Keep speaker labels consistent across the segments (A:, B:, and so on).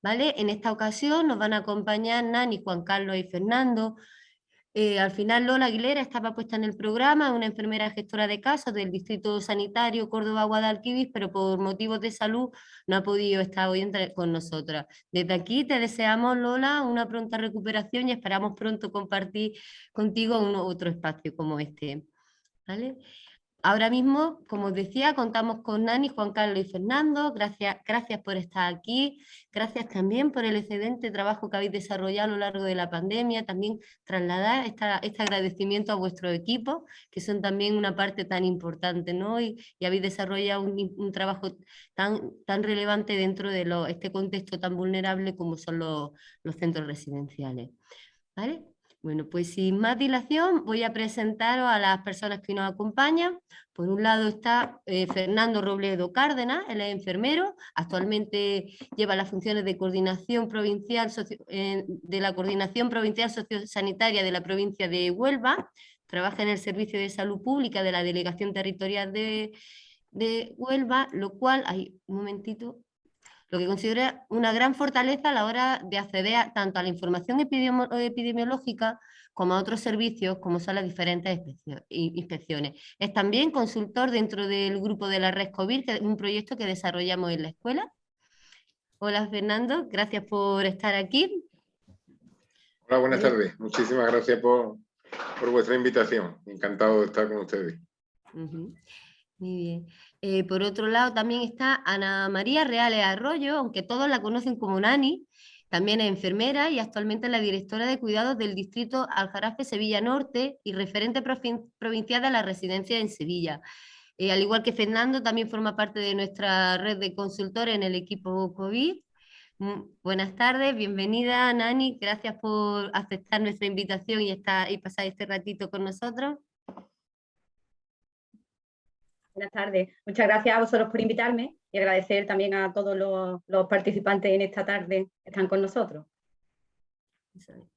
A: ¿vale? En esta ocasión nos van a acompañar Nani, Juan Carlos y Fernando. Al final Lola Aguilera estaba puesta en el programa, una enfermera gestora de casos del Distrito Sanitario Córdoba-Guadalquivir, pero por motivos de salud no ha podido estar hoy con nosotras. Desde aquí te deseamos, Lola, una pronta recuperación y esperamos pronto compartir contigo otro espacio como este, ¿vale? Ahora mismo, como os decía, contamos con Nani, Juan Carlos y Fernando. Gracias por estar aquí. Gracias también por el excelente trabajo que habéis desarrollado a lo largo de la pandemia. También trasladar este agradecimiento a vuestro equipo, que son también una parte tan importante, ¿no? Y habéis desarrollado un trabajo tan relevante dentro de este contexto tan vulnerable como son los centros residenciales. ¿Vale? Bueno, pues sin más dilación voy a presentaros a las personas que nos acompañan. Por un lado está Fernando Robledo Cárdenas, él es enfermero, actualmente lleva las funciones de coordinación provincial de la Coordinación Provincial Sociosanitaria de la provincia de Huelva, trabaja en el Servicio de Salud Pública de la Delegación Territorial de Huelva, lo cual, un momentito, lo que considera una gran fortaleza a la hora de acceder tanto a la información epidemiológica como a otros servicios, como son las diferentes inspecciones. Es también consultor dentro del grupo de la Red COVID, que es un proyecto que desarrollamos en la escuela. Hola Fernando, gracias por estar aquí.
B: Hola, buenas tardes. Muchísimas gracias por vuestra invitación. Encantado de estar con ustedes.
A: Muy bien. Por otro lado también está Ana María Reales Arroyo, aunque todos la conocen como Nani, también es enfermera y actualmente es la directora de cuidados del distrito Aljarafe Sevilla Norte y referente provincial de la residencia en Sevilla. Al igual que Fernando, también forma parte de nuestra red de consultores en el equipo COVID. Buenas tardes, bienvenida Nani, gracias por aceptar nuestra invitación y pasar este ratito con nosotros.
C: Buenas tardes. Muchas gracias a vosotros por invitarme y agradecer también a todos los participantes en esta tarde que están con nosotros.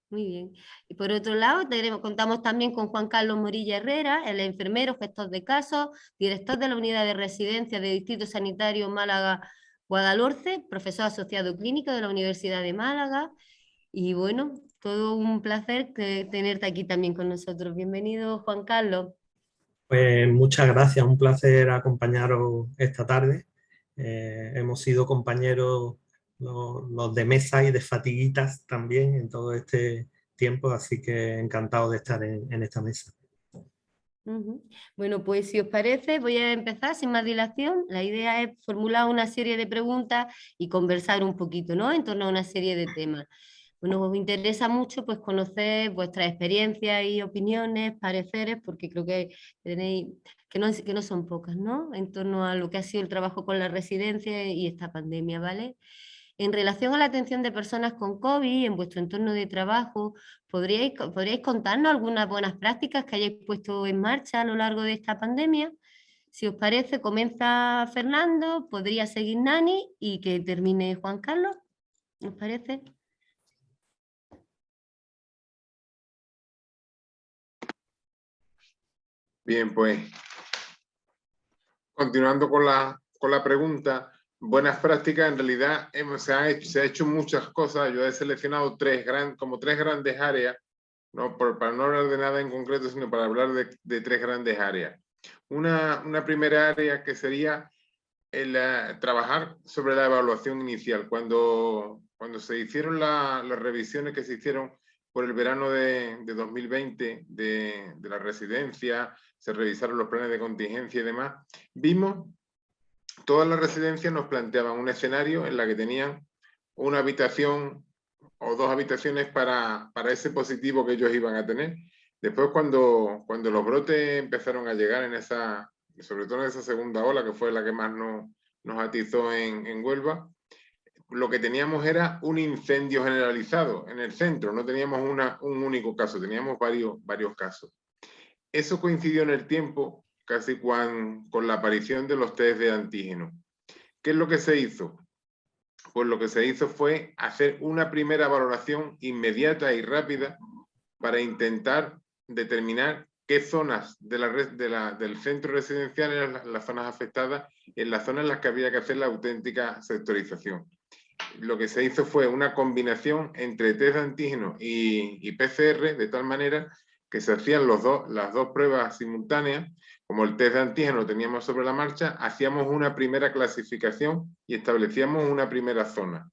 A: Muy bien. Y por otro lado, contamos también con Juan Carlos Morilla Herrera, el enfermero, gestor de casos, director de la unidad de residencia de Distrito Sanitario Málaga-Guadalhorce, profesor asociado clínico de la Universidad de Málaga. Y bueno, todo un placer tenerte aquí también con nosotros. Bienvenido, Juan Carlos.
D: Pues muchas gracias, un placer acompañaros esta tarde. Hemos sido compañeros los de mesa y de fatiguitas también en todo este tiempo, así que encantado de estar en esta mesa.
A: Bueno, pues si os parece, voy a empezar sin más dilación. La idea es formular una serie de preguntas y conversar un poquito, ¿no? En torno a una serie de temas. Bueno, os interesa mucho pues conocer vuestras experiencias y opiniones, pareceres, porque creo que tenéis, que no son pocas, ¿no? En torno a lo que ha sido el trabajo con la residencia y esta pandemia, ¿vale? En relación a la atención de personas con COVID en vuestro entorno de trabajo, ¿podríais contarnos algunas buenas prácticas que hayáis puesto en marcha a lo largo de esta pandemia? Si os parece, comienza Fernando, podría seguir Nani y que termine Juan Carlos. ¿Os parece?
B: Bien, pues continuando con la pregunta, buenas prácticas, en realidad se ha hecho muchas cosas. Yo he seleccionado tres grandes áreas, ¿no? Para no hablar de nada en concreto, sino para hablar de tres grandes áreas. Una primera área que sería trabajar sobre la evaluación inicial. Cuando se hicieron las revisiones que se hicieron por el verano de 2020 de la residencia, se revisaron los planes de contingencia y demás, vimos, todas las residencias nos planteaban un escenario en la que tenían una habitación o dos habitaciones para ese positivo que ellos iban a tener. Después, cuando los brotes empezaron a llegar sobre todo en esa segunda ola, que fue la que más nos atizó en Huelva, lo que teníamos era un incendio generalizado en el centro, no teníamos un único caso, teníamos varios casos. Eso coincidió en el tiempo casi con la aparición de los test de antígeno. ¿Qué es lo que se hizo? Pues lo que se hizo fue hacer una primera valoración inmediata y rápida para intentar determinar qué zonas del centro residencial eran las zonas afectadas, en las zonas en las que había que hacer la auténtica sectorización. lo que se hizo fue una combinación entre test de antígeno y PCR, de tal manera que se hacían las dos pruebas simultáneas. Como el test de antígeno lo teníamos sobre la marcha, hacíamos una primera clasificación y establecíamos una primera zona.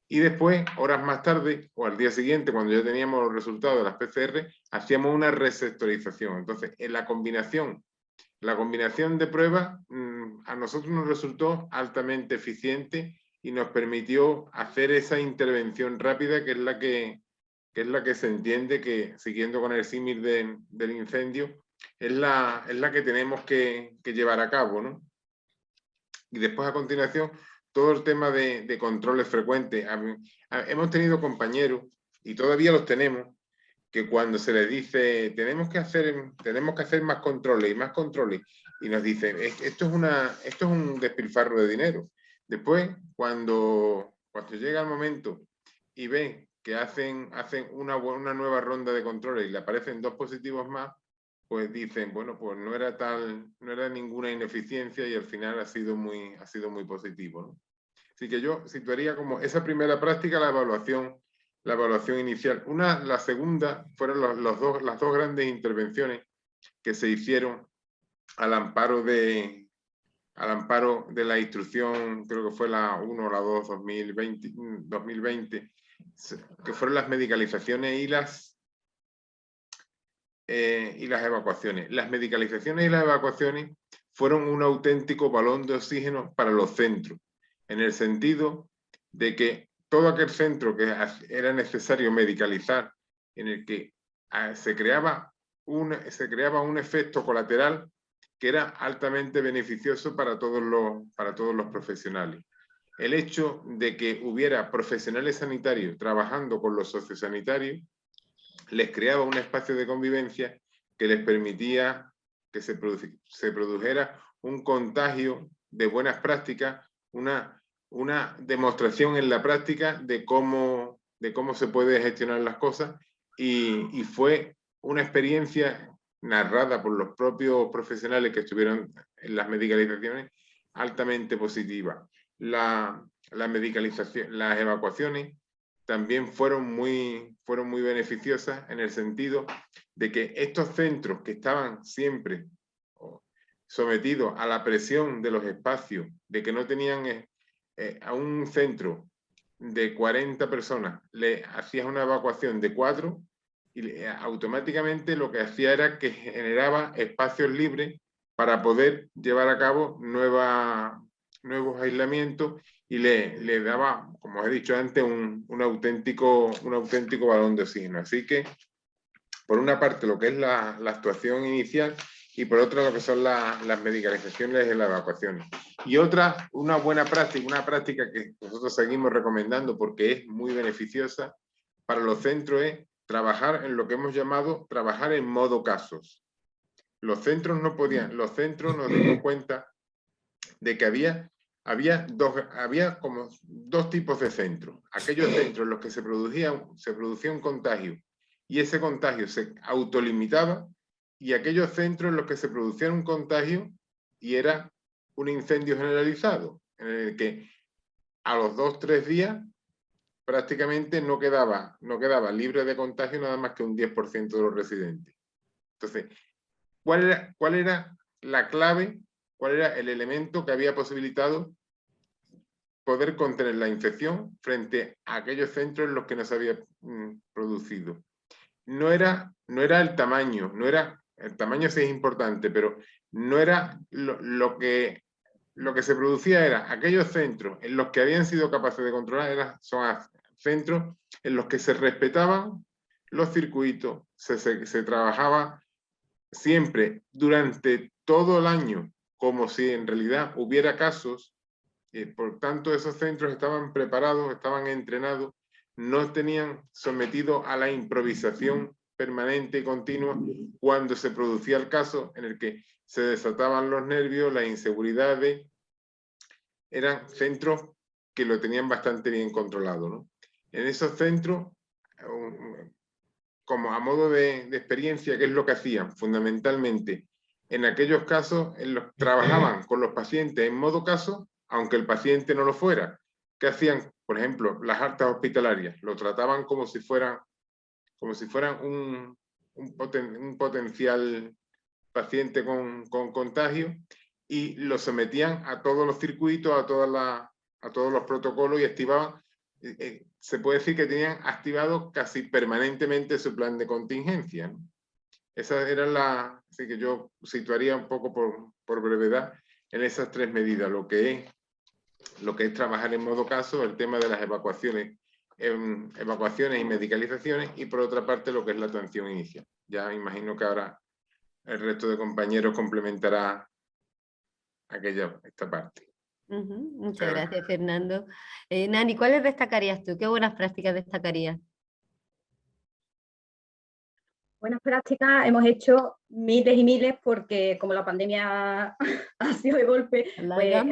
B: Y después, horas más tarde, o al día siguiente, cuando ya teníamos los resultados de las PCR, hacíamos una resectorización. Entonces, en la combinación de pruebas a nosotros nos resultó altamente eficiente y nos permitió hacer esa intervención rápida, que es la que se entiende que, siguiendo con el símil del incendio, es la que tenemos que llevar a cabo, ¿no? Y después, a continuación, todo el tema de controles frecuentes. Hemos tenido compañeros, y todavía los tenemos, que cuando se les dice tenemos que hacer más controles, y nos dicen, esto es un despilfarro de dinero. Después, cuando llega el momento y ven que hacen una nueva ronda de controles y le aparecen 2 positivos más, pues dicen, bueno, pues no era ninguna ineficiencia y al final ha sido muy positivo, ¿no? Así que yo situaría como esa primera práctica la evaluación inicial. La segunda fueron las dos grandes intervenciones que se hicieron al amparo de la instrucción, creo que fue la 1 o la 2 2020, que fueron las medicalizaciones y las evacuaciones. Las medicalizaciones y las evacuaciones fueron un auténtico balón de oxígeno para los centros, en el sentido de que todo aquel centro que era necesario medicalizar, en el que se creaba un efecto colateral que era altamente beneficioso para todos los profesionales. El hecho de que hubiera profesionales sanitarios trabajando con los sociosanitarios les creaba un espacio de convivencia que les permitía que se produjera un contagio de buenas prácticas, una demostración en la práctica de cómo se puede gestionar las cosas, y fue una experiencia narrada por los propios profesionales que estuvieron en las medicalizaciones altamente positiva. La medicalización, las evacuaciones también fueron muy beneficiosas, en el sentido de que estos centros que estaban siempre sometidos a la presión de los espacios, de que no tenían a un centro de 40 personas, le hacías una evacuación de 4 y automáticamente lo que hacía era que generaba espacios libres para poder llevar a cabo nuevos aislamientos, y le daba, como he dicho antes, un auténtico balón de oxígeno. Así que, por una parte, lo que es la actuación inicial, y por otra, lo que son las medicalizaciones y las evacuaciones. Y una buena práctica, una práctica que nosotros seguimos recomendando porque es muy beneficiosa para los centros, es trabajar en lo que hemos llamado trabajar en modo casos. Los centros nos dimos cuenta de que había como dos tipos de centros. Aquellos centros en los que se producía un contagio y ese contagio se autolimitaba, y aquellos centros en los que se producía un contagio y era un incendio generalizado, en el que a los 2 o 3 días prácticamente no quedaba libre de contagio nada más que un 10% de los residentes. Entonces, ¿cuál era la clave? ¿Cuál era el elemento que había posibilitado poder contener la infección frente a aquellos centros en los que no se había producido? No era el tamaño, el tamaño sí es importante, pero no era lo que se producía, era aquellos centros en los que habían sido capaces de controlar, son centros en los que se respetaban los circuitos, se trabajaba siempre durante todo el año como si en realidad hubiera casos. Por tanto, esos centros estaban preparados, estaban entrenados, no tenían sometido a la improvisación permanente y continua cuando se producía el caso en el que se desataban los nervios, las inseguridades. Eran centros que lo tenían bastante bien controlado, ¿no? En esos centros, como a modo de experiencia, ¿qué es lo que hacían? Fundamentalmente, en aquellos casos en los que trabajaban con los pacientes en modo caso, aunque el paciente no lo fuera, ¿qué hacían? Por ejemplo, las altas hospitalarias, lo trataban como si fueran un potencial paciente con contagio, y lo sometían a todos los circuitos, a todos los protocolos, y activaban, se puede decir que tenían activado casi permanentemente su plan de contingencia, ¿no? Esa era así que yo situaría un poco por brevedad en esas tres medidas, lo que es trabajar en modo caso, el tema de las evacuaciones y medicalizaciones, y por otra parte lo que es la atención inicial. Ya imagino que ahora el resto de compañeros complementará esta parte.
A: Muchas gracias, Fernando. Nani, ¿cuáles destacarías tú? ¿Qué buenas prácticas destacarías?
C: Buenas prácticas hemos hecho miles y miles, porque como la pandemia ha sido de golpe, pues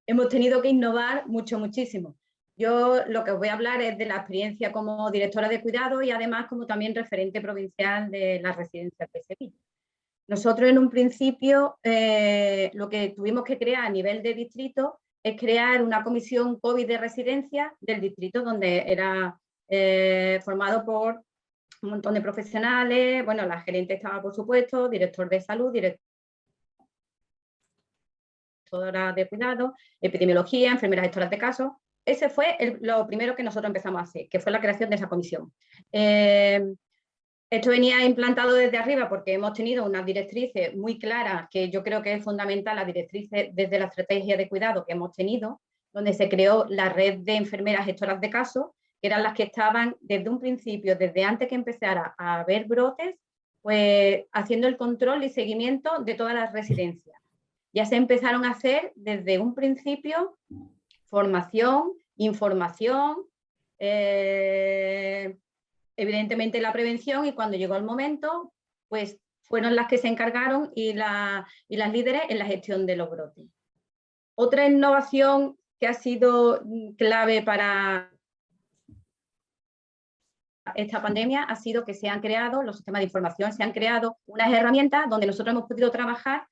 C: hemos tenido que innovar muchísimo. Yo lo que os voy a hablar es de la experiencia como directora de cuidado y además como también referente provincial de las residencias de Sevilla. Nosotros en un principio lo que tuvimos que crear a nivel de distrito es crear una comisión COVID de residencia del distrito, donde era formado por un montón de profesionales. Bueno, la gerente estaba, por supuesto, director de salud, directora de cuidado, epidemiología, enfermeras gestoras de casos. Ese fue lo primero que nosotros empezamos a hacer, que fue la creación de esa comisión. Esto venía implantado desde arriba porque hemos tenido unas directrices muy claras, que yo creo que es fundamental, las directrices desde la estrategia de cuidado que hemos tenido, donde se creó la red de enfermeras gestoras de casos, que eran las que estaban desde un principio, desde antes que empezara a haber brotes, pues haciendo el control y seguimiento de todas las residencias. Ya se empezaron a hacer desde un principio formación, información, evidentemente la prevención, y cuando llegó el momento, pues fueron las que se encargaron y las líderes en la gestión de los brotes. Otra innovación que ha sido clave para esta pandemia ha sido que se han creado, los sistemas de información, se han creado unas herramientas donde nosotros hemos podido trabajar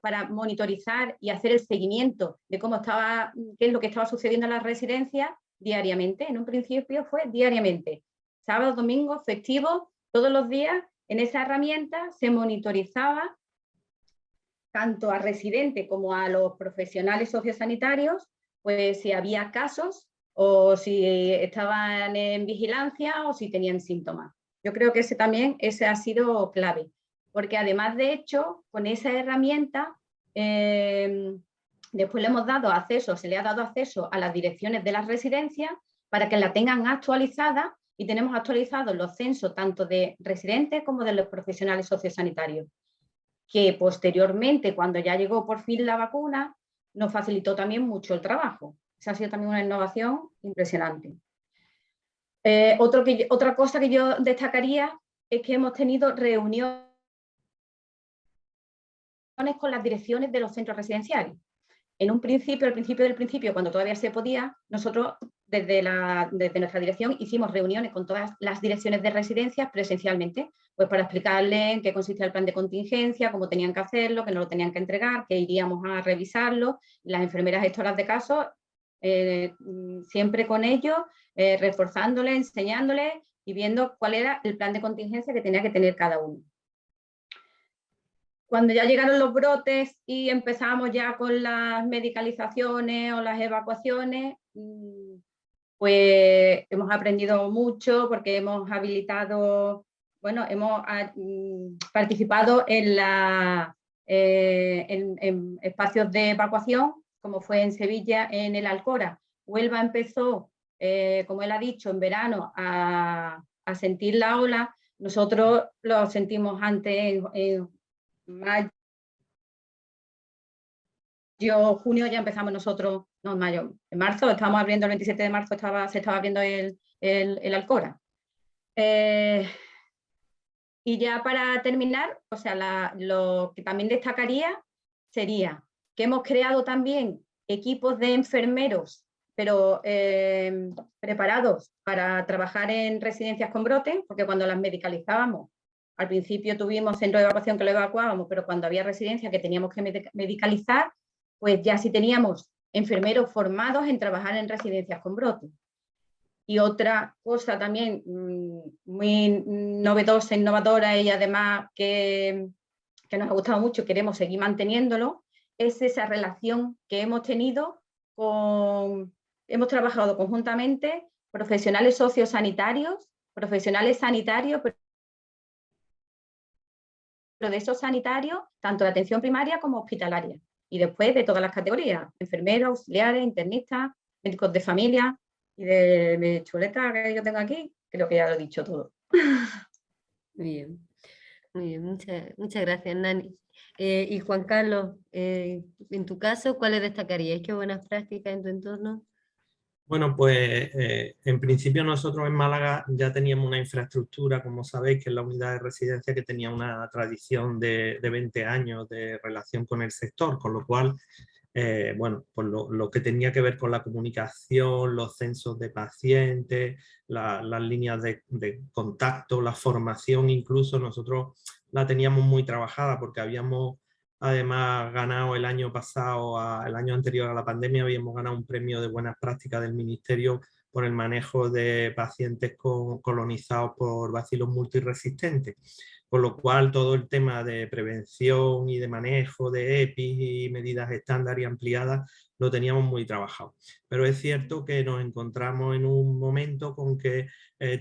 C: para monitorizar y hacer el seguimiento de qué es lo que estaba sucediendo en las residencias diariamente. En un principio fue diariamente, sábado, domingo, festivo, todos los días. En esa herramienta se monitorizaba tanto a residentes como a los profesionales sociosanitarios, pues si había casos o si estaban en vigilancia o si tenían síntomas. Yo creo que ese ha sido clave, porque además, de hecho, con esa herramienta después le hemos dado acceso, se le ha dado acceso a las direcciones de las residencias para que la tengan actualizada, y tenemos actualizados los censos tanto de residentes como de los profesionales sociosanitarios, que posteriormente, cuando ya llegó por fin la vacuna, nos facilitó también mucho el trabajo. Esa ha sido también una innovación impresionante. Otra cosa que yo destacaría es que hemos tenido reuniones con las direcciones de los centros residenciales. En un principio, al principio del principio, cuando todavía se podía, nosotros desde nuestra dirección hicimos reuniones con todas las direcciones de residencias presencialmente, pues para explicarles en qué consistía el plan de contingencia, cómo tenían que hacerlo, que no lo tenían que entregar, que iríamos a revisarlo. Las enfermeras gestoras de casos, siempre con ellos, reforzándoles, enseñándoles y viendo cuál era el plan de contingencia que tenía que tener cada uno. Cuando ya llegaron los brotes y empezamos ya con las medicalizaciones o las evacuaciones, pues hemos aprendido mucho, porque hemos habilitado, bueno, hemos participado en espacios de evacuación, como fue en Sevilla, en el Alcora. Huelva empezó, como él ha dicho, en verano a sentir la ola. Nosotros lo sentimos antes en mayo, junio, ya empezamos nosotros, no, en mayo, en marzo, estábamos abriendo el 27 de marzo, se estaba abriendo el Alcora. Y ya para terminar, o sea, lo que también destacaría sería que hemos creado también equipos de enfermeros, pero preparados para trabajar en residencias con brotes, porque cuando las medicalizábamos, al principio tuvimos centro de evacuación que lo evacuábamos, pero cuando había residencia que teníamos que medicalizar, pues ya sí teníamos enfermeros formados en trabajar en residencias con brotes. Y otra cosa también muy novedosa, innovadora y además que nos ha gustado mucho, queremos seguir manteniéndolo, es esa relación que hemos tenido hemos trabajado conjuntamente profesionales sociosanitarios, profesionales sanitarios, pero de esos sanitarios, tanto de atención primaria como hospitalaria. Y después de todas las categorías, enfermeros, auxiliares, internistas, médicos de familia y de mi chuleta que yo tengo aquí, creo que ya lo he dicho todo.
A: Muy bien, muchas gracias, Nani. Y Juan Carlos, en tu caso, ¿cuáles destacarías? ¿Qué buenas prácticas en tu entorno?
D: Bueno, pues en principio nosotros en Málaga ya teníamos una infraestructura, como sabéis, que es la unidad de residencia, que tenía una tradición de 20 años de relación con el sector, con lo cual, bueno, pues lo que tenía que ver con la comunicación, los censos de pacientes, las líneas de contacto, la formación incluso, nosotros la teníamos muy trabajada porque habíamos además ganado el año pasado, el año anterior a la pandemia, habíamos ganado un premio de buenas prácticas del Ministerio por el manejo de pacientes colonizados por bacilos multiresistentes. Con lo cual todo el tema de prevención y de manejo de EPI y medidas estándar y ampliadas lo teníamos muy trabajado. Pero es cierto que nos encontramos en un momento con que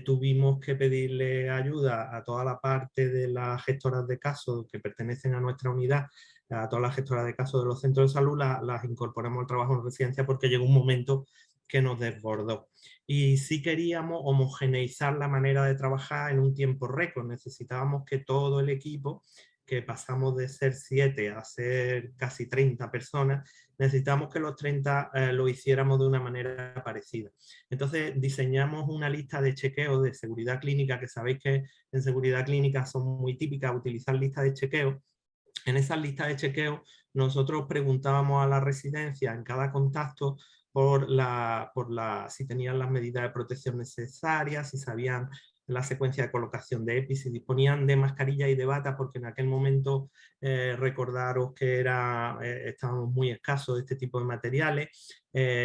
D: tuvimos que pedirle ayuda a toda la parte de las gestoras de casos que pertenecen a nuestra unidad, a todas las gestoras de casos de los centros de salud, las incorporamos al trabajo en residencia porque llegó un momento que nos desbordó. Y sí queríamos homogeneizar la manera de trabajar en un tiempo récord. Necesitábamos que todo el equipo, que pasamos de ser 7 a ser casi 30 personas, necesitamos que los 30 lo hiciéramos de una manera parecida. Entonces diseñamos una lista de chequeos de seguridad clínica, que sabéis que en seguridad clínica son muy típicas utilizar listas de chequeo. En esas listas de chequeo nosotros preguntábamos a la residencia en cada contacto si tenían las medidas de protección necesarias, si sabían la secuencia de colocación de EPI, si disponían de mascarilla y de bata, porque en aquel momento recordaros que estábamos muy escasos de este tipo de materiales,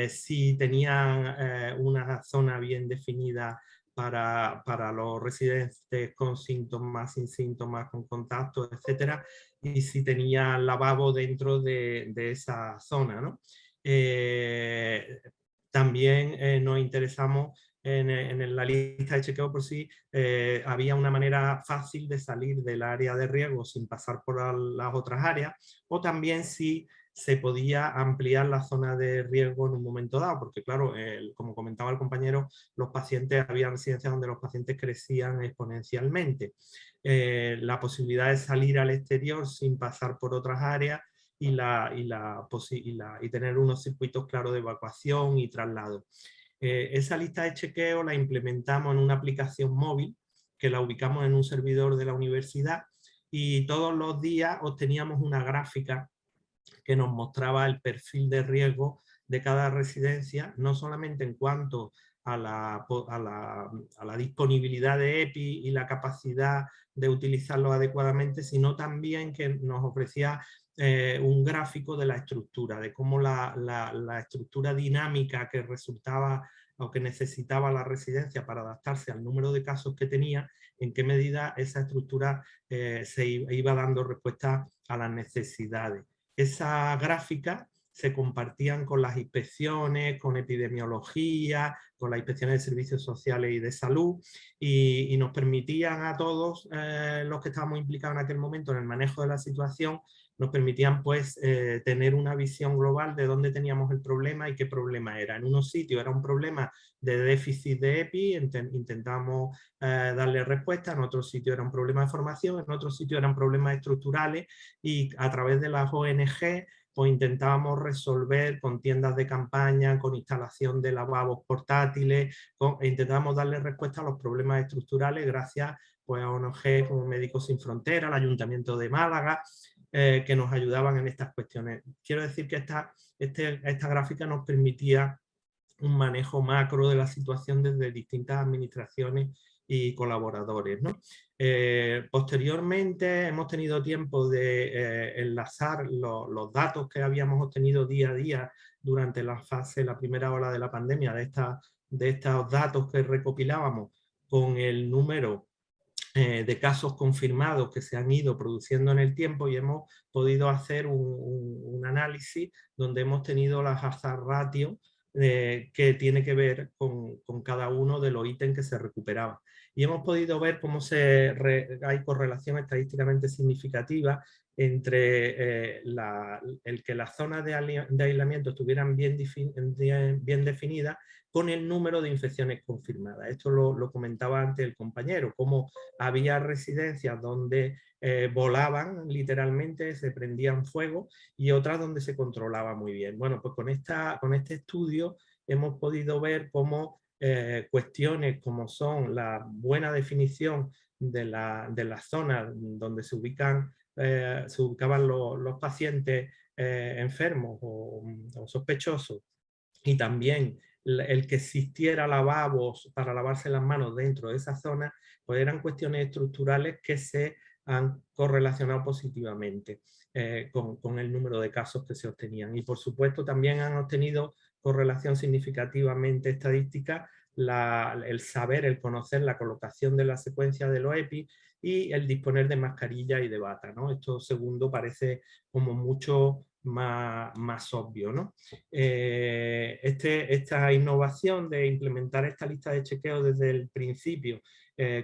D: si tenían una zona bien definida para los residentes con síntomas, sin síntomas, con contacto, etcétera, y si tenían lavabo dentro de esa zona, ¿no? También nos interesamos en la lista de chequeo por si había una manera fácil de salir del área de riesgo sin pasar por las otras áreas, o también si se podía ampliar la zona de riesgo en un momento dado, porque claro, como comentaba el compañero, había residencias donde los pacientes crecían exponencialmente. La posibilidad de salir al exterior sin pasar por otras áreas y tener unos circuitos claros de evacuación y traslado. Esa lista de chequeo la implementamos en una aplicación móvil que la ubicamos en un servidor de la universidad y todos los días obteníamos una gráfica que nos mostraba el perfil de riesgo de cada residencia, no solamente en cuanto a la disponibilidad de EPI y la capacidad de utilizarlo adecuadamente, sino también que nos ofrecía un gráfico de la estructura, de cómo la estructura dinámica que resultaba o que necesitaba la residencia para adaptarse al número de casos que tenía, en qué medida esa estructura se iba dando respuesta a las necesidades. Esa gráfica se compartían con las inspecciones, con epidemiología, con las inspecciones de servicios sociales y de salud, y nos permitían a todos los que estábamos implicados en aquel momento en el manejo de la situación, nos permitían pues tener una visión global de dónde teníamos el problema y qué problema era. En unos sitios era un problema de déficit de EPI, intentamos darle respuesta, en otros sitios era un problema de formación, en otros sitios eran problemas estructurales y a través de las ONG pues intentábamos resolver con tiendas de campaña, con instalación de lavabos portátiles, intentábamos darle respuesta a los problemas estructurales gracias pues, a ONG como Médicos Sin Fronteras, el Ayuntamiento de Málaga, que nos ayudaban en estas cuestiones. Quiero decir que esta gráfica nos permitía un manejo macro de la situación desde distintas administraciones y colaboradores, ¿no? Posteriormente hemos tenido tiempo de enlazar los datos que habíamos obtenido día a día durante la primera ola de la pandemia, de estos datos que recopilábamos con el número de casos confirmados que se han ido produciendo en el tiempo, y hemos podido hacer un análisis donde hemos tenido las hazard ratio que tiene que ver con cada uno de los ítems que se recuperaban. Y hemos podido ver cómo hay correlación estadísticamente significativa entre el que las zonas de aislamiento estuvieran bien definidas con el número de infecciones confirmadas. Esto lo comentaba antes el compañero, cómo había residencias donde volaban literalmente, se prendían fuego, y otras donde se controlaba muy bien. Bueno, pues con este estudio hemos podido ver cómo cuestiones como son la buena definición de las zonas donde se ubicaban los pacientes enfermos o sospechosos, y también el que existiera lavabos para lavarse las manos dentro de esa zona, pues eran cuestiones estructurales que se han correlacionado positivamente con el número de casos que se obtenían. Y por supuesto también han obtenido correlación significativamente estadística el saber, el conocer la colocación de la secuencia de los EPI y el disponer de mascarilla y de bata, ¿no? Esto segundo parece como mucho más obvio, ¿no? Esta innovación de implementar esta lista de chequeo desde el principio,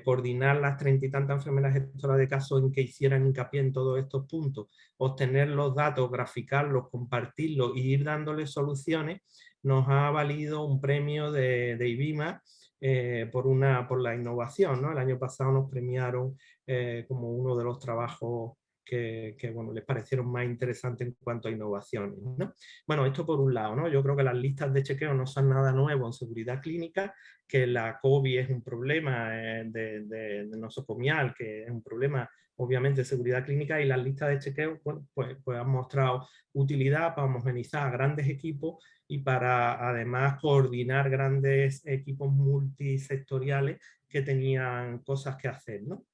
D: coordinar las 30 y tantas enfermeras gestoras de casos en que hicieran hincapié en todos estos puntos, obtener los datos, graficarlos, compartirlos y ir dándoles soluciones, nos ha valido un premio de IBIMA por la innovación, ¿no? El año pasado nos premiaron como uno de los trabajos que bueno, les parecieron más interesantes en cuanto a innovaciones, ¿no? Bueno, esto por un lado, ¿no? Yo creo que las listas de chequeo no son nada nuevo en seguridad clínica, que la COVID es un problema de nosocomial, que es un problema obviamente de seguridad clínica, y las listas de chequeo bueno, pues han mostrado utilidad para homogenizar a grandes equipos y para además coordinar grandes equipos multisectoriales que tenían cosas que hacer, ¿no?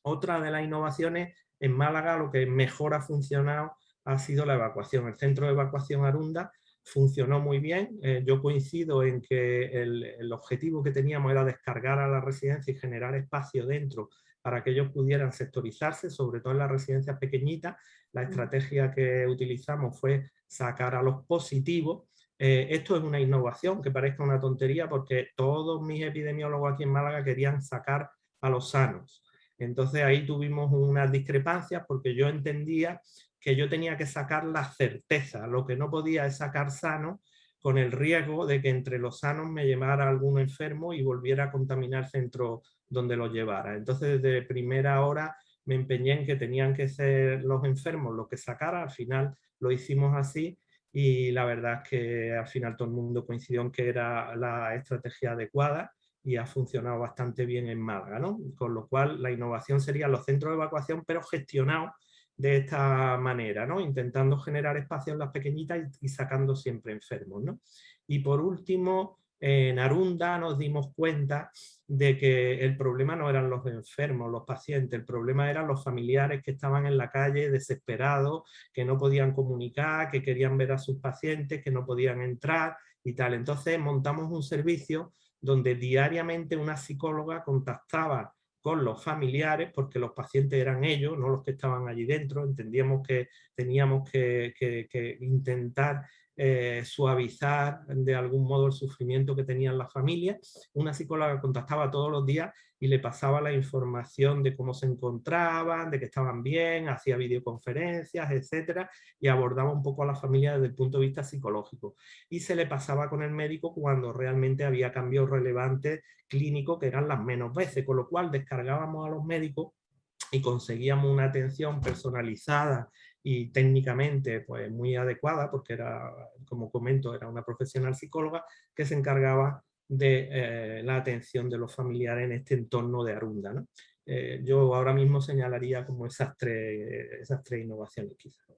D: Otra de las innovaciones en Málaga, lo que mejor ha funcionado ha sido la evacuación. El centro de evacuación Arunda funcionó muy bien. Yo coincido en que el objetivo que teníamos era descargar a la residencia y generar espacio dentro para que ellos pudieran sectorizarse, sobre todo en las residencias pequeñitas. La estrategia que utilizamos fue sacar a los positivos. Esto es una innovación, que parezca una tontería, porque todos mis epidemiólogos aquí en Málaga querían sacar a los sanos. Entonces ahí tuvimos unas discrepancias, porque yo entendía que yo tenía que sacar la certeza, lo que no podía es sacar sano, con el riesgo de que entre los sanos me llevara algún enfermo y volviera a contaminar el centro donde lo llevara. Entonces desde primera hora me empeñé en que tenían que ser los enfermos los que sacara. Al final lo hicimos así, y la verdad es que al final todo el mundo coincidió en que era la estrategia adecuada y ha funcionado bastante bien en Málaga, ¿no? Con lo cual la innovación sería los centros de evacuación, pero gestionados de esta manera, ¿no? Intentando generar espacios en las pequeñitas y sacando siempre enfermos, ¿no? Y por último, en Arunda nos dimos cuenta de que el problema no eran los enfermos, los pacientes, el problema eran los familiares que estaban en la calle desesperados, que no podían comunicar, que querían ver a sus pacientes, que no podían entrar y tal. Entonces montamos un servicio donde diariamente una psicóloga contactaba con los familiares, porque los pacientes eran ellos, no los que estaban allí dentro. Entendíamos que teníamos que intentar suavizar de algún modo el sufrimiento que tenían las familias. Una psicóloga contactaba todos los días y le pasaba la información de cómo se encontraban, de que estaban bien, hacía videoconferencias, etcétera, y abordaba un poco a la familia desde el punto de vista psicológico. Y se le pasaba con el médico cuando realmente había cambios relevantes clínicos, que eran las menos veces, con lo cual descargábamos a los médicos y conseguíamos una atención personalizada y técnicamente pues muy adecuada, porque era, como comento, era una profesional psicóloga que se encargaba de la atención de los familiares en este entorno de Arunda, ¿no? Yo ahora mismo señalaría como esas tres innovaciones quizás.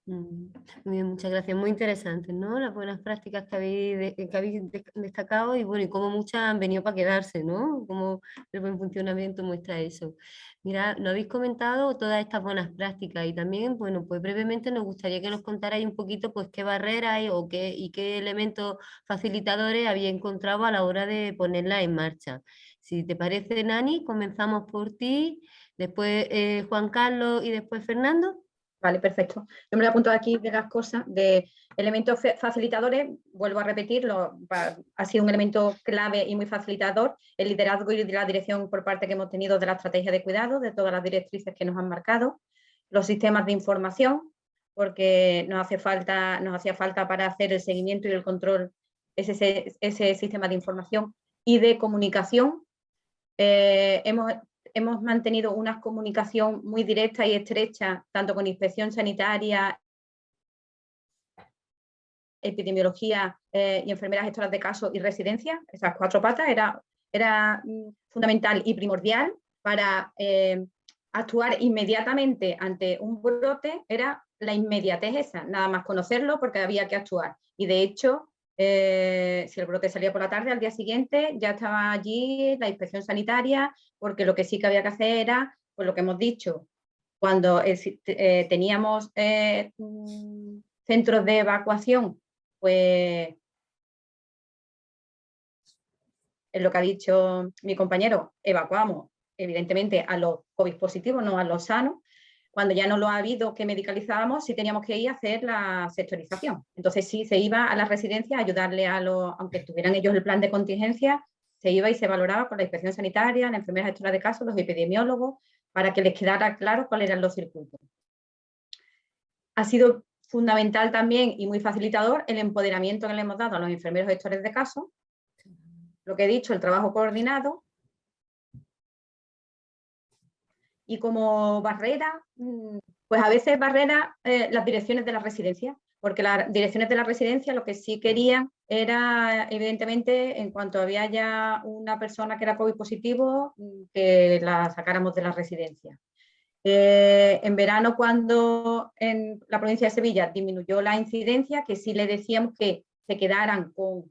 A: Muy bien, muchas gracias. Muy interesantes, ¿no? Las buenas prácticas que habéis destacado y bueno, y cómo muchas han venido para quedarse, ¿no? Cómo el buen funcionamiento muestra eso. Mira, no habéis comentado todas estas buenas prácticas y también, bueno, pues brevemente nos gustaría que nos contarais un poquito, pues, qué barreras hay o qué elementos facilitadores habéis encontrado a la hora de ponerlas en marcha. Si te parece, Nani, comenzamos por ti, después Juan Carlos y después Fernando.
C: Vale, perfecto. Yo me lo he apuntado aquí de las cosas, de elementos facilitadores, vuelvo a repetirlo, ha sido un elemento clave y muy facilitador el liderazgo y la dirección por parte que hemos tenido de la estrategia de cuidado, de todas las directrices que nos han marcado, los sistemas de información, porque nos hacía falta para hacer el seguimiento y el control ese sistema de información y de comunicación. Hemos mantenido una comunicación muy directa y estrecha, tanto con inspección sanitaria, epidemiología y enfermeras gestoras de casos y residencia. Esas 4 patas era fundamental y primordial para actuar inmediatamente ante un brote. Era la inmediatez esa, nada más conocerlo porque había que actuar. Y de hecho, si el brote salía por la tarde, al día siguiente ya estaba allí la inspección sanitaria, porque lo que sí que había que hacer era, pues lo que hemos dicho, cuando teníamos centros de evacuación, pues es lo que ha dicho mi compañero, evacuamos evidentemente a los COVID positivos, no a los sanos. Cuando ya no lo ha habido que medicalizábamos, sí teníamos que ir a hacer la sectorización. Entonces sí se iba a la residencia a ayudarle aunque tuvieran ellos el plan de contingencia, se iba y se valoraba con la inspección sanitaria, la enfermera gestora de casos, los epidemiólogos, para que les quedara claro cuáles eran los circuitos. Ha sido fundamental también y muy facilitador el empoderamiento que le hemos dado a los enfermeros gestores de casos. Lo que he dicho, el trabajo coordinado. Y como barrera, pues a veces barrera las direcciones de la residencia, porque las direcciones de la residencia lo que sí querían era, evidentemente, en cuanto había ya una persona que era COVID positivo, que la sacáramos de la residencia. En verano, cuando en la provincia de Sevilla disminuyó la incidencia, que sí le decíamos que se quedaran con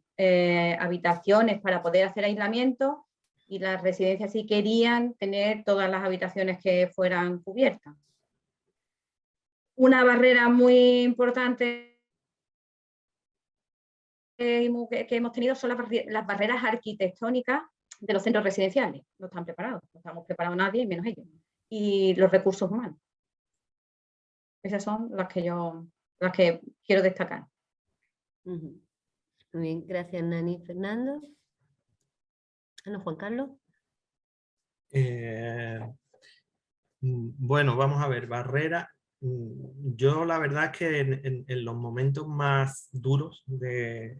C: habitaciones para poder hacer aislamiento, y las residencias sí querían tener todas las habitaciones que fueran cubiertas. Una barrera muy importante que hemos tenido son las barreras arquitectónicas de los centros residenciales. No están preparados, no estamos preparados nadie, menos ellos. Y los recursos humanos. Esas son las que quiero destacar.
A: Muy bien, gracias Nani. Fernando. No, Juan Carlos.
D: Bueno, vamos a ver, barrera. Yo la verdad es que en los momentos más duros de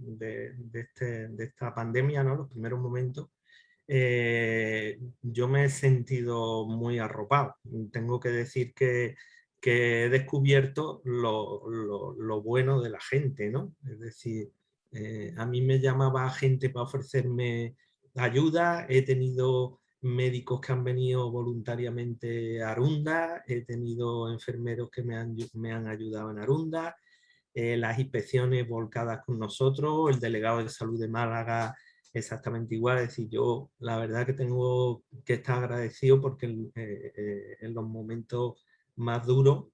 D: esta pandemia, ¿no? Los primeros momentos, yo me he sentido muy arropado. Tengo que decir que he descubierto lo bueno de la gente, ¿no? Es decir, a mí me llamaba gente para ofrecerme ayuda, he tenido médicos que han venido voluntariamente a Arunda, he tenido enfermeros que me han ayudado en Arunda, las inspecciones volcadas con nosotros, el delegado de salud de Málaga exactamente igual. Es decir, yo la verdad que tengo que estar agradecido porque en los momentos más duros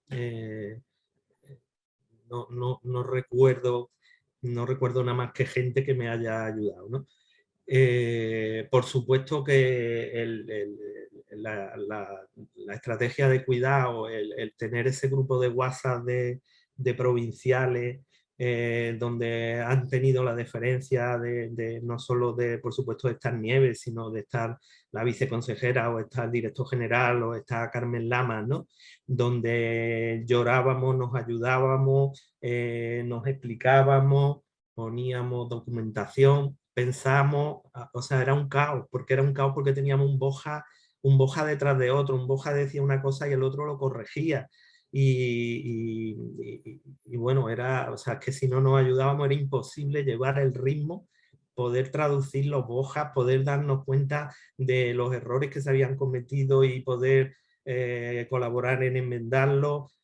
D: no recuerdo nada más que gente que me haya ayudado, ¿no? Por supuesto que la estrategia de cuidado, el tener ese grupo de WhatsApp de provinciales, donde han tenido la deferencia de no solo de, por supuesto, de estar Nieves, sino de estar la viceconsejera o estar el director general o estar Carmen Lamas, ¿no? Donde llorábamos, nos ayudábamos, nos explicábamos, poníamos documentación, pensamos, o sea, era un caos porque teníamos un boja detrás de otro, un boja decía una cosa y el otro lo corregía. Y bueno, o sea, que si no nos ayudábamos era imposible llevar el ritmo, poder traducir los bojas, poder darnos cuenta de los errores que se habían cometido y poder colaborar en enmendarlos.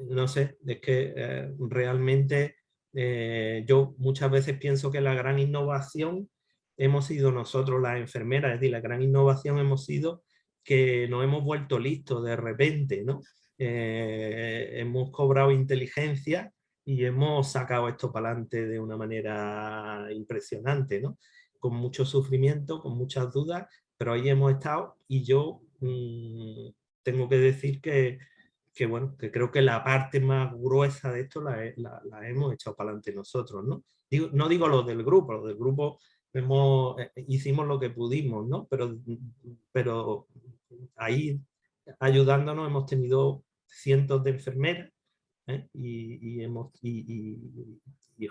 D: no sé, es que realmente yo muchas veces pienso que la gran innovación hemos sido nosotros las enfermeras, es decir, la gran innovación hemos sido que nos hemos vuelto listos de repente, ¿no? Hemos cobrado inteligencia y hemos sacado esto para adelante de una manera impresionante, ¿no? Con mucho sufrimiento, con muchas dudas, pero ahí hemos estado y yo tengo que decir que bueno, que creo que la parte más gruesa de esto la hemos echado para adelante nosotros, ¿no? No digo los del grupo hicimos lo que pudimos, ¿no? Pero ahí ayudándonos hemos tenido cientos de enfermeras, ¿eh? y bueno, y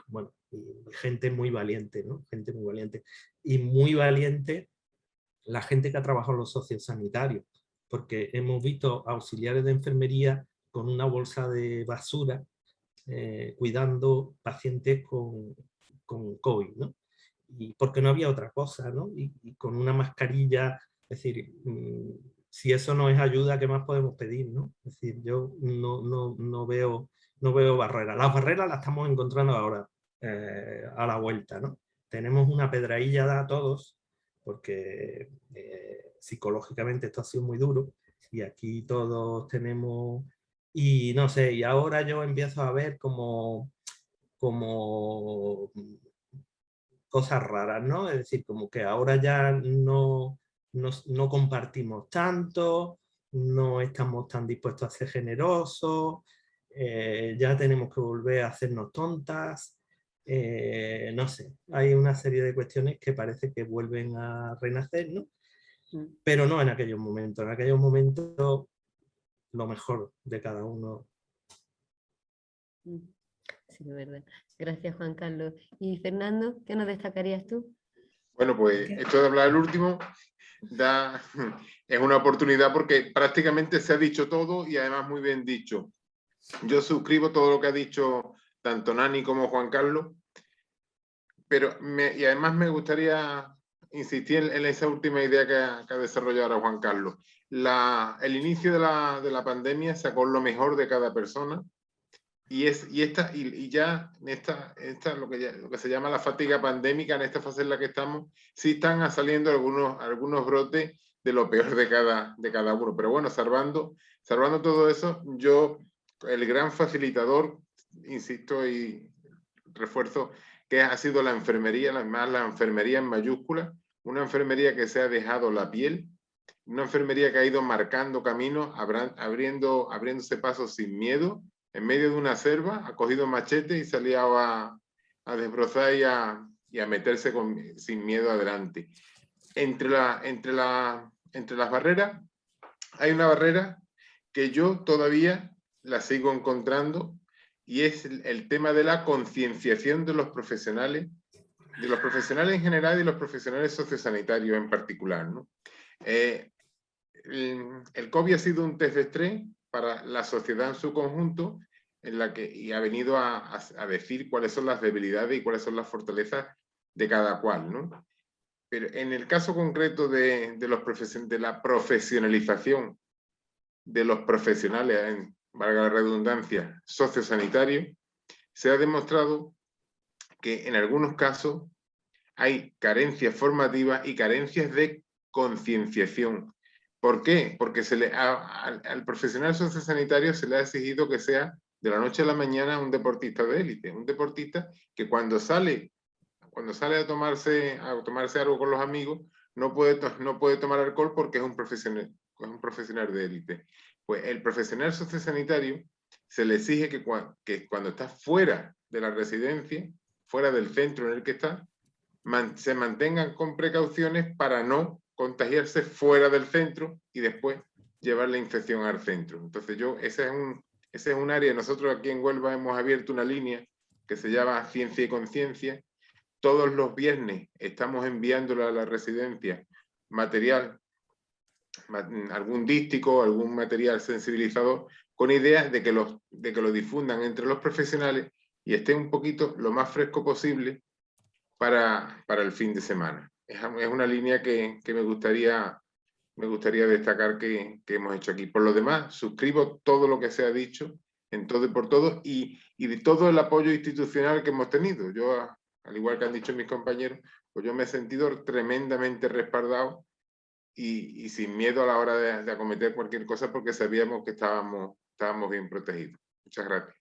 D: gente muy valiente, ¿no? Gente muy valiente. Y muy valiente la gente que ha trabajado en los sociosanitarios, porque hemos visto auxiliares de enfermería con una bolsa de basura cuidando pacientes con COVID, ¿no? Y porque no había otra cosa, ¿no? Y con una mascarilla, es decir, si eso no es ayuda, ¿qué más podemos pedir, no? Es decir, yo no veo barreras. Las barreras las estamos encontrando ahora a la vuelta, ¿no? Tenemos una pedraílla a todos, porque psicológicamente esto ha sido muy duro y aquí todos tenemos, y no sé, y ahora yo empiezo a ver como cosas raras, ¿no? Es decir, como que ahora ya no compartimos tanto, no estamos tan dispuestos a ser generosos, ya tenemos que volver a hacernos tontas, no sé, hay una serie de cuestiones que parece que vuelven a renacer, ¿no? Pero no en aquellos momentos lo mejor de cada uno.
A: Sí, de verdad. Gracias, Juan Carlos. Y Fernando, ¿qué nos destacarías tú?
B: Bueno, pues esto de hablar el último es una oportunidad porque prácticamente se ha dicho todo y además muy bien dicho. Yo suscribo todo lo que ha dicho tanto Nani como Juan Carlos, pero y además me gustaría insistir en esa última idea que ha desarrollado ahora Juan Carlos. El inicio de la pandemia sacó lo mejor de cada persona y ya lo que se llama la fatiga pandémica, en esta fase en la que estamos, sí están saliendo algunos brotes de lo peor de cada uno. Pero bueno, salvando todo eso, el gran facilitador, insisto y refuerzo, que ha sido la enfermería, la enfermería en mayúsculas, una enfermería que se ha dejado la piel, una enfermería que ha ido marcando caminos, abriéndose pasos sin miedo, en medio de una selva, ha cogido machete y se ha liado a desbrozar y a meterse sin miedo adelante. Entre las barreras, hay una barrera que yo todavía la sigo encontrando, y es el tema de la concienciación de los profesionales en general y de los profesionales sociosanitarios en particular, ¿no? El COVID ha sido un test de estrés para la sociedad en su conjunto, y ha venido a decir cuáles son las debilidades y cuáles son las fortalezas de cada cual, ¿no? Pero en el caso concreto de la profesionalización de los profesionales, valga la redundancia, sociosanitarios, se ha demostrado que en algunos casos hay carencias formativas y carencias de concienciación. ¿Por qué? Porque al profesional sociosanitario se le ha exigido que sea de la noche a la mañana un deportista de élite, un deportista que cuando sale a tomarse algo con los amigos, no puede tomar alcohol porque es un profesional de élite. Pues el profesional sociosanitario se le exige que cuando está fuera de la residencia, fuera del centro en el que está, se mantengan con precauciones para no contagiarse fuera del centro y después llevar la infección al centro. Entonces ese es un área. Nosotros aquí en Huelva hemos abierto una línea que se llama Ciencia y Conciencia. Todos los viernes estamos enviándole a la residencia material, algún dístico, algún material sensibilizador, con ideas de que lo difundan entre los profesionales y esté un poquito lo más fresco posible para el fin de semana. Es una línea que me gustaría destacar que hemos hecho aquí. Por lo demás, suscribo todo lo que se ha dicho en todo y por todo, y de todo el apoyo institucional que hemos tenido. Yo, al igual que han dicho mis compañeros, pues yo me he sentido tremendamente respaldado y sin miedo a la hora de acometer cualquier cosa, porque sabíamos que estábamos bien protegidos. Muchas gracias.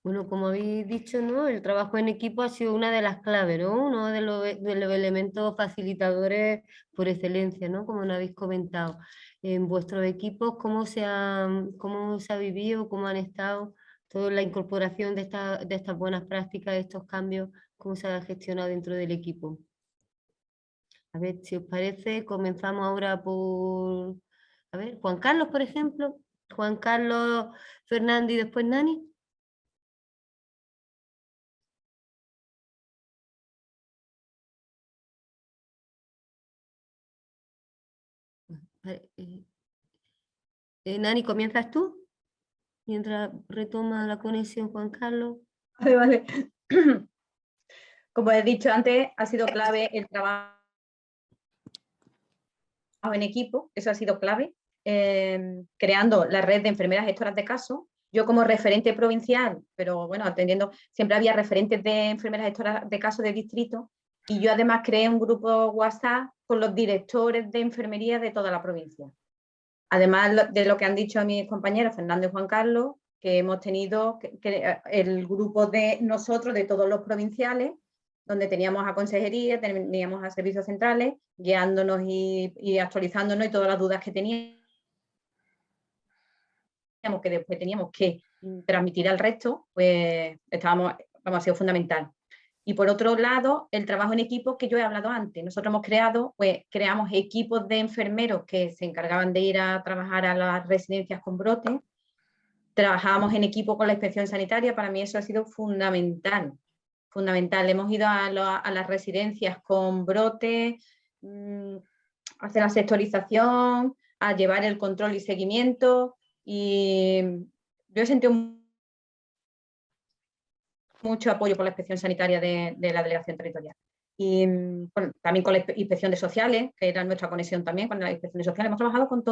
A: Bueno, como habéis dicho, ¿no? El trabajo en equipo ha sido una de las claves, ¿no? Uno de los elementos facilitadores por excelencia, ¿no? Como nos habéis comentado. En vuestros equipos, cómo se ha vivido, cómo han estado, toda la incorporación de estas buenas prácticas, de estos cambios, cómo se ha gestionado dentro del equipo. A ver, si os parece, comenzamos ahora por, a ver, Juan Carlos, por ejemplo. Juan Carlos, Fernando y después Nani. Nani, ¿comienzas tú? Mientras retoma la conexión Juan Carlos.
C: Vale, vale. Como he dicho antes, ha sido clave el trabajo en equipo, eso ha sido clave, creando la red de enfermeras gestoras de caso. Yo como referente provincial, pero bueno, atendiendo, siempre había referentes de enfermeras gestoras de caso de distrito, y yo además creé un grupo WhatsApp con los directores de enfermería de toda la provincia. Además de lo que han dicho mis compañeros Fernando y Juan Carlos, que hemos tenido el grupo de nosotros, de todos los provinciales, donde teníamos a consejería, teníamos a servicios centrales, guiándonos y actualizándonos, y todas las dudas que teníamos, que después teníamos que transmitir al resto, pues ha sido fundamental. Y por otro lado, el trabajo en equipo que yo he hablado antes. Nosotros creamos equipos de enfermeros que se encargaban de ir a trabajar a las residencias con brotes. Trabajábamos en equipo con la inspección sanitaria. Para mí eso ha sido fundamental. Fundamental. Hemos ido a las residencias con brotes, a hacer la sectorización, a llevar el control y seguimiento. Y yo he sentido mucho apoyo por la inspección sanitaria de la delegación territorial. Y bueno, también con la inspección de sociales, que era nuestra conexión también con la inspección de sociales. Hemos trabajado con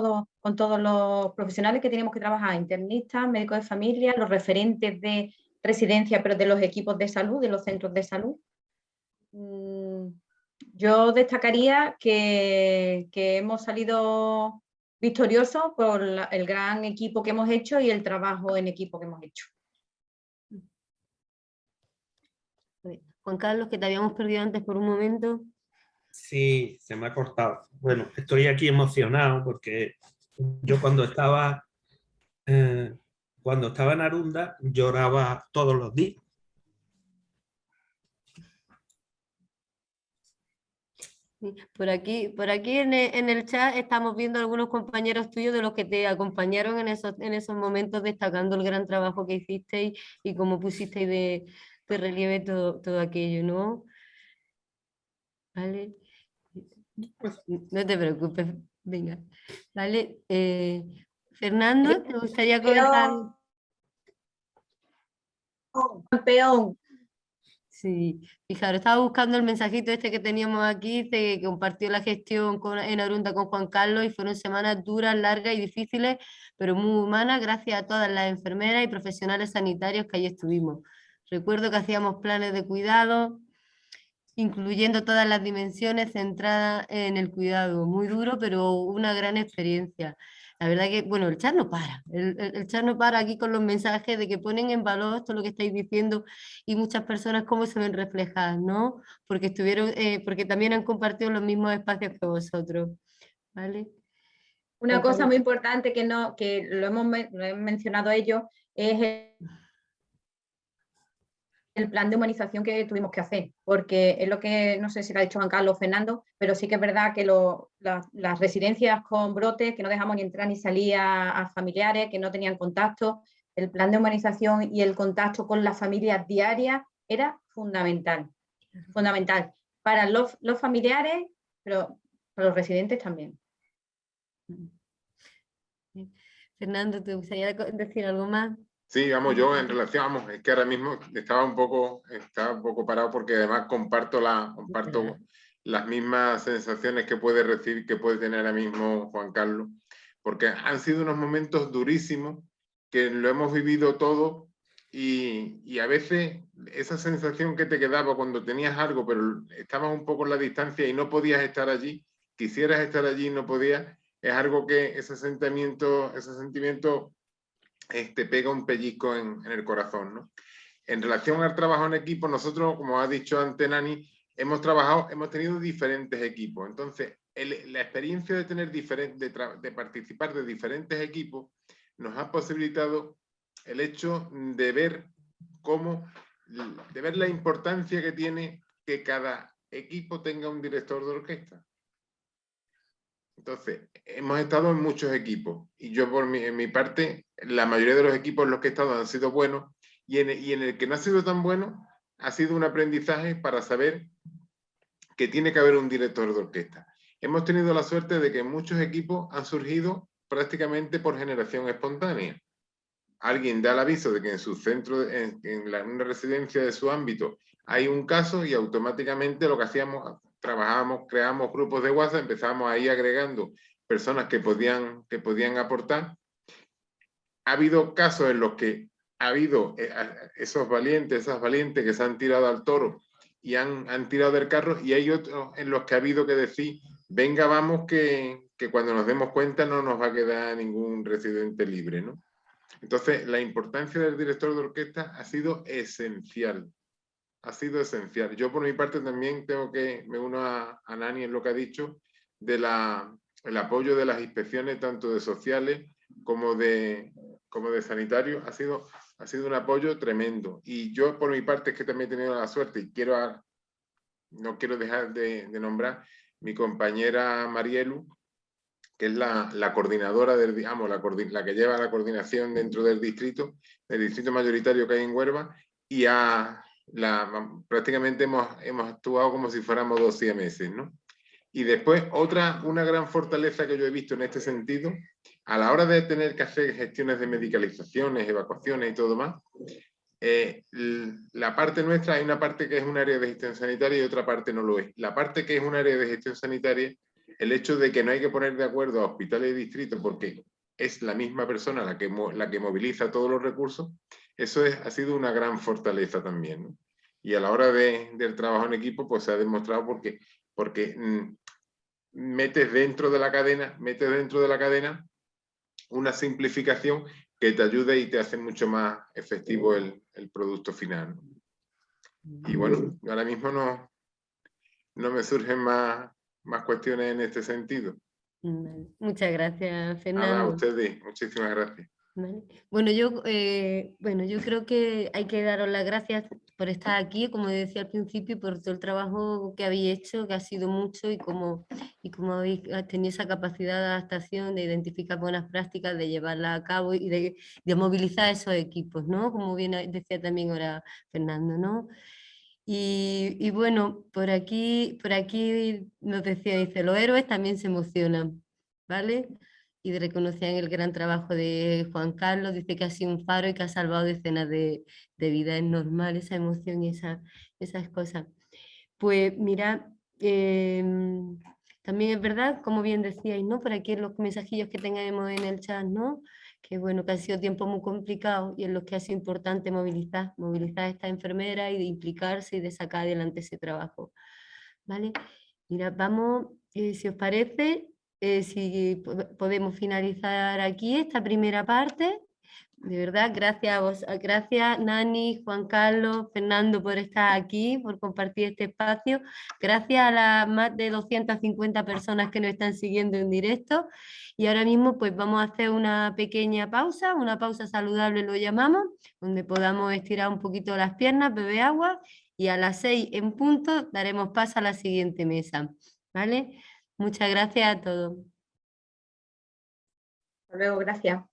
C: todos los profesionales que teníamos que trabajar, internistas, médicos de familia, los referentes de residencia, pero de los equipos de salud, de los centros de salud. Yo destacaría que hemos salido victoriosos por el gran equipo que hemos hecho y el trabajo en equipo que hemos hecho.
A: Juan Carlos, que te habíamos perdido antes por un momento.
D: Sí, se me ha cortado. Bueno, estoy aquí emocionado porque yo cuando estaba en Arunda lloraba todos los días.
A: Por aquí en el chat estamos viendo algunos compañeros tuyos de los que te acompañaron en esos momentos, destacando el gran trabajo que hicisteis y cómo pusisteis de relieve todo aquello, ¿no? ¿Vale? No te preocupes, venga. ¿Vale? Fernando, ¿te gustaría comentar?
C: Campeón.
A: Sí, fijaros, estaba buscando el mensajito este que teníamos aquí, que compartió la gestión en Arunda con Juan Carlos, y fueron semanas duras, largas y difíciles, pero muy humanas, gracias a todas las enfermeras y profesionales sanitarios que allí estuvimos. Recuerdo que hacíamos planes de cuidado, incluyendo todas las dimensiones centradas en el cuidado. Muy duro, pero una gran experiencia. La verdad que, bueno, el chat no para. El chat no para aquí con los mensajes de que ponen en valor todo lo que estáis diciendo, y muchas personas cómo se ven reflejadas, ¿no? Porque porque también han compartido los mismos espacios que vosotros. ¿Vale?
C: Una cosa muy importante que lo hemos mencionado ellos es el plan de humanización que tuvimos que hacer, porque es lo que, no sé si lo ha dicho Juan Carlos o Fernando, pero sí que es verdad que las residencias con brotes, que no dejamos ni entrar ni salir a familiares, que no tenían contacto, el plan de humanización y el contacto con las familias diarias era fundamental, fundamental para los familiares, pero para los residentes también.
A: Fernando, ¿te gustaría decir algo más?
B: Sí, vamos, yo en relación, es que ahora mismo estaba un poco parado, porque además comparto las mismas sensaciones que puede tener ahora mismo Juan Carlos, porque han sido unos momentos durísimos, que lo hemos vivido todo y a veces esa sensación que te quedaba cuando tenías algo, pero estabas un poco en la distancia y no podías estar allí, quisieras estar allí y no podías, es algo que ese sentimiento pega un pellizco en el corazón, ¿no? En relación al trabajo en equipo, nosotros, como ha dicho antes Nani, hemos tenido diferentes equipos. Entonces, la experiencia de tener de participar de diferentes equipos nos ha posibilitado el hecho de ver la importancia que tiene que cada equipo tenga un director de orquesta. Entonces, hemos estado en muchos equipos y yo en mi parte, la mayoría de los equipos en los que he estado han sido buenos y en el que no ha sido tan bueno, ha sido un aprendizaje para saber que tiene que haber un director de orquesta. Hemos tenido la suerte de que muchos equipos han surgido prácticamente por generación espontánea. Alguien da el aviso de que en su centro, en una residencia de su ámbito, hay un caso y automáticamente lo que hacíamos, creamos grupos de WhatsApp, empezamos ahí agregando personas que podían aportar. Ha habido casos en los que ha habido esas valientes que se han tirado al toro y han tirado del carro, y hay otros en los que ha habido que decir, venga, vamos, que cuando nos demos cuenta no nos va a quedar ningún residente libre, ¿no? Entonces, la importancia del director de orquesta ha sido esencial. Ha sido esencial. Yo, por mi parte, también me uno a Nani en lo que ha dicho, el apoyo de las inspecciones, tanto de sociales como de sanitarios, ha sido un apoyo tremendo. Y yo, por mi parte, es que también he tenido la suerte, y no quiero dejar de nombrar mi compañera Marielu, que es la coordinadora la que lleva la coordinación dentro del distrito mayoritario que hay en Huelva, y prácticamente hemos actuado como si fuéramos 2 siameses, ¿no? Y después, una gran fortaleza que yo he visto en este sentido, a la hora de tener que hacer gestiones de medicalizaciones, evacuaciones y todo más, la parte nuestra, hay una parte que es un área de gestión sanitaria y otra parte no lo es. La parte que es un área de gestión sanitaria, el hecho de que no hay que poner de acuerdo a hospitales y distritos porque es la misma persona la que moviliza todos los recursos, eso ha sido una gran fortaleza también, ¿no? Y a la hora del trabajo en equipo, pues se ha demostrado porque metes dentro de la cadena una simplificación que te ayuda y te hace mucho más efectivo el producto final, ¿no? Y bueno, ahora mismo no me surgen más cuestiones en este sentido.
A: Muchas gracias, Fernando.
B: Nada, a ustedes, muchísimas gracias.
A: ¿Vale? Bueno, yo creo que hay que daros las gracias por estar aquí, como decía al principio, por todo el trabajo que habéis hecho, que ha sido mucho, y como habéis tenido esa capacidad de adaptación, de identificar buenas prácticas, de llevarlas a cabo y de movilizar esos equipos, ¿no? Como bien decía también ahora Fernando, ¿no? Y bueno, por aquí nos decía, dice, los héroes también se emocionan, ¿vale? Y reconocían el gran trabajo de Juan Carlos, dice que ha sido un faro y que ha salvado decenas de vidas. Es normal esa emoción y esas cosas. Pues mira, también es verdad, como bien decíais, ¿no? Por aquí en los mensajillos que tengamos en el chat, ¿no? Que bueno, que ha sido tiempo muy complicado y en los que ha sido importante movilizar a esta enfermera y de implicarse y de sacar adelante ese trabajo. ¿Vale? Mira, vamos, si os parece, si podemos finalizar aquí esta primera parte. De verdad, gracias a vos, gracias Nani, Juan Carlos, Fernando por estar aquí, por compartir este espacio. Gracias a las más de 250 personas que nos están siguiendo en directo. Y ahora mismo pues vamos a hacer una pequeña pausa, una pausa saludable lo llamamos, donde podamos estirar un poquito las piernas, beber agua, y a las 6 en punto daremos paso a la siguiente mesa. ¿Vale? Muchas gracias a todos.
C: Hasta luego, gracias.